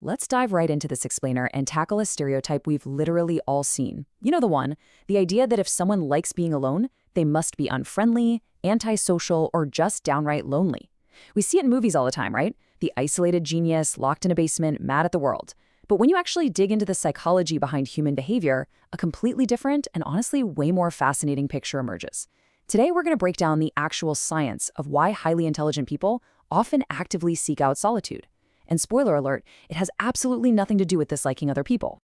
Let's dive right into this explainer and tackle a stereotype we've literally all seen. You know the one, the idea that if someone likes being alone, they must be unfriendly, antisocial, or just downright lonely. We see it in movies all the time, right? The isolated genius, locked in a basement, mad at the world. But when you actually dig into the psychology behind human behavior, a completely different and honestly way more fascinating picture emerges. Today, we're going to break down the actual science of why highly intelligent people often actively seek out solitude. And spoiler alert, it has absolutely nothing to do with disliking other people.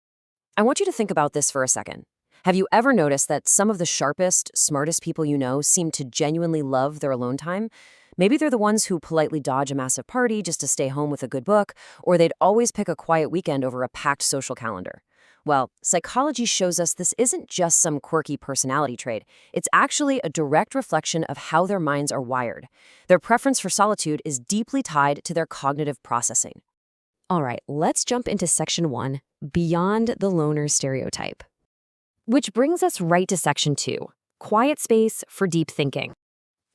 I want you to think about this for a second. Have you ever noticed that some of the sharpest, smartest people you know seem to genuinely love their alone time? Maybe they're the ones who politely dodge a massive party just to stay home with a good book, or they'd always pick a quiet weekend over a packed social calendar. Well, psychology shows us this isn't just some quirky personality trait. It's actually a direct reflection of how their minds are wired. Their preference for solitude is deeply tied to their cognitive processing. All right, let's jump into section 1, Beyond the Loner Stereotype. Which brings us right to section 2, Quiet Space for Deep Thinking.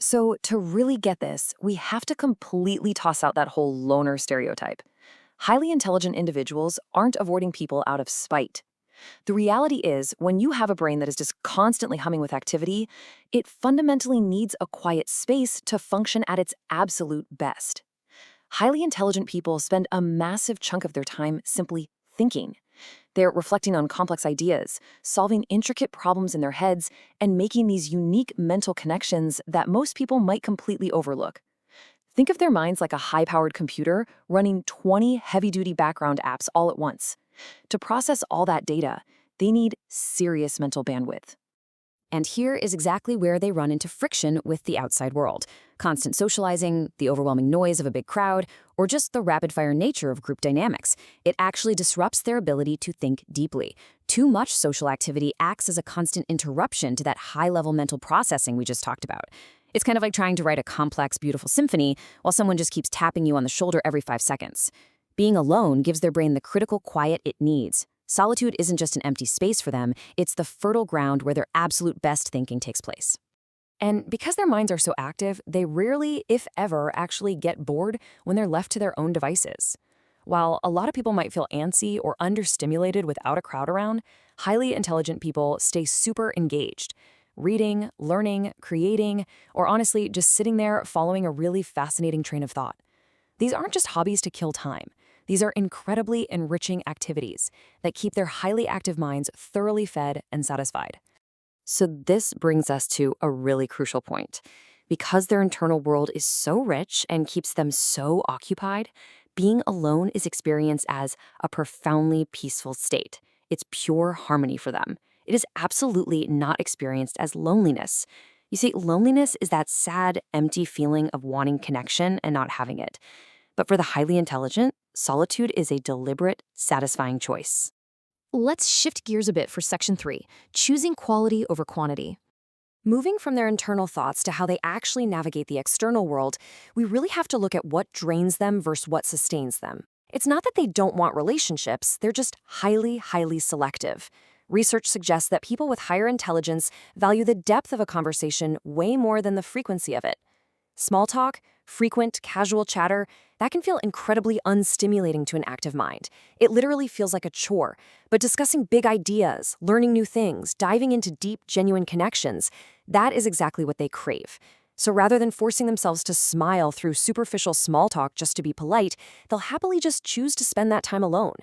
So to really get this, we have to completely toss out that whole loner stereotype. Highly intelligent individuals aren't avoiding people out of spite. The reality is, when you have a brain that is just constantly humming with activity, it fundamentally needs a quiet space to function at its absolute best. Highly intelligent people spend a massive chunk of their time simply thinking. They're reflecting on complex ideas, solving intricate problems in their heads, and making these unique mental connections that most people might completely overlook. Think of their minds like a high-powered computer running 20 heavy-duty background apps all at once. To process all that data, they need serious mental bandwidth. And here is exactly where they run into friction with the outside world. Constant socializing, the overwhelming noise of a big crowd, or just the rapid-fire nature of group dynamics. It actually disrupts their ability to think deeply. Too much social activity acts as a constant interruption to that high-level mental processing we just talked about. It's kind of like trying to write a complex, beautiful symphony while someone just keeps tapping you on the shoulder every 5 seconds. Being alone gives their brain the critical quiet it needs. Solitude isn't just an empty space for them, it's the fertile ground where their absolute best thinking takes place. And because their minds are so active, they rarely, if ever, actually get bored when they're left to their own devices. While a lot of people might feel antsy or understimulated without a crowd around, highly intelligent people stay super engaged. Reading, learning, creating, or honestly, just sitting there following a really fascinating train of thought. These aren't just hobbies to kill time. These are incredibly enriching activities that keep their highly active minds thoroughly fed and satisfied. So this brings us to a really crucial point. Because their internal world is so rich and keeps them so occupied, being alone is experienced as a profoundly peaceful state. It's pure harmony for them. It is absolutely not experienced as loneliness. You see, loneliness is that sad, empty feeling of wanting connection and not having it. But for the highly intelligent, solitude is a deliberate, satisfying choice. Let's shift gears a bit for section 3, choosing quality over quantity. Moving from their internal thoughts to how they actually navigate the external world, we really have to look at what drains them versus what sustains them. It's not that they don't want relationships, they're just highly, highly selective. Research suggests that people with higher intelligence value the depth of a conversation way more than the frequency of it. Small talk, frequent, casual chatter, that can feel incredibly unstimulating to an active mind. It literally feels like a chore. But discussing big ideas, learning new things, diving into deep, genuine connections, that is exactly what they crave. So rather than forcing themselves to smile through superficial small talk just to be polite, they'll happily just choose to spend that time alone.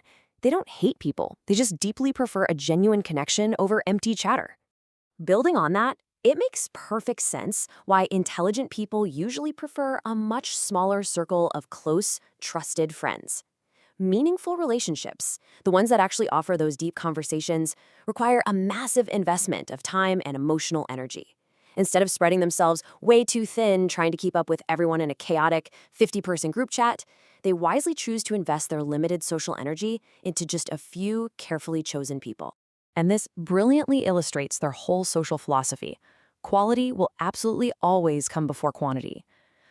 They don't hate people. They just deeply prefer a genuine connection over empty chatter. Building on that, it makes perfect sense why intelligent people usually prefer a much smaller circle of close, trusted friends. Meaningful relationships, the ones that actually offer those deep conversations, require a massive investment of time and emotional energy. Instead of spreading themselves way too thin trying to keep up with everyone in a chaotic 50-person group chat, they wisely choose to invest their limited social energy into just a few carefully chosen people. And this brilliantly illustrates their whole social philosophy. Quality will absolutely always come before quantity.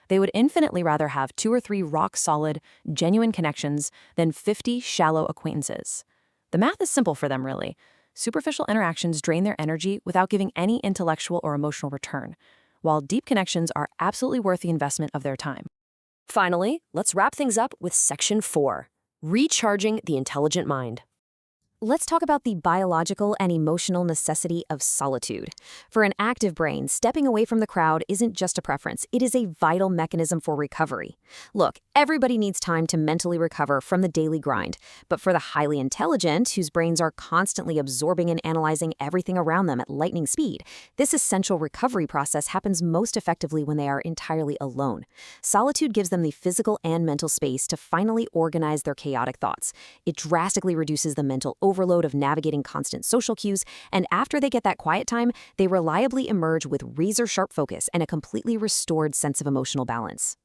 They would infinitely rather have 2 or 3 rock-solid, genuine connections than 50 shallow acquaintances. The math is simple for them, really. Superficial interactions drain their energy without giving any intellectual or emotional return, while deep connections are absolutely worth the investment of their time. Finally, let's wrap things up with section 4, Recharging the intelligent mind. Let's talk about the biological and emotional necessity of solitude. For an active brain, stepping away from the crowd isn't just a preference, it is a vital mechanism for recovery. Look, everybody needs time to mentally recover from the daily grind, but for the highly intelligent, whose brains are constantly absorbing and analyzing everything around them at lightning speed, this essential recovery process happens most effectively when they are entirely alone. Solitude gives them the physical and mental space to finally organize their chaotic thoughts. It drastically reduces the mental overload of navigating constant social cues, and after they get that quiet time, they reliably emerge with razor-sharp focus and a completely restored sense of emotional balance.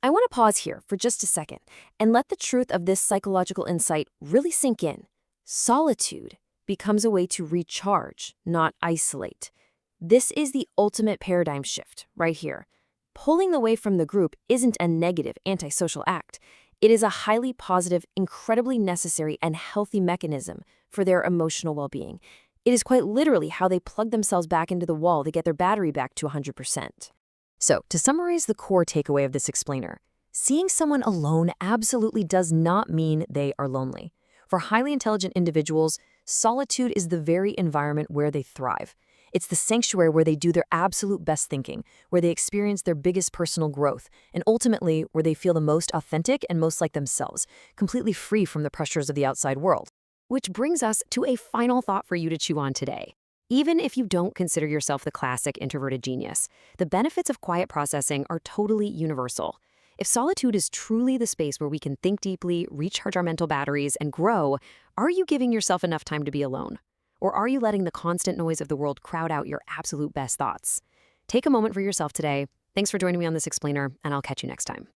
I want to pause here for just a second and let the truth of this psychological insight really sink in. Solitude becomes a way to recharge, not isolate. This is the ultimate paradigm shift right here. Pulling away from the group isn't a negative antisocial act. It is a highly positive, incredibly necessary, and healthy mechanism for their emotional well-being. It is quite literally how they plug themselves back into the wall to get their battery back to 100%. So, to summarize the core takeaway of this explainer, seeing someone alone absolutely does not mean they are lonely. For highly intelligent individuals, solitude is the very environment where they thrive. It's the sanctuary where they do their absolute best thinking, where they experience their biggest personal growth, and ultimately where they feel the most authentic and most like themselves, completely free from the pressures of the outside world. Which brings us to a final thought for you to chew on today. Even if you don't consider yourself the classic introverted genius, the benefits of quiet processing are totally universal. If solitude is truly the space where we can think deeply, recharge our mental batteries, and grow, are you giving yourself enough time to be alone? Or are you letting the constant noise of the world crowd out your absolute best thoughts? Take a moment for yourself today. Thanks for joining me on this explainer, and I'll catch you next time.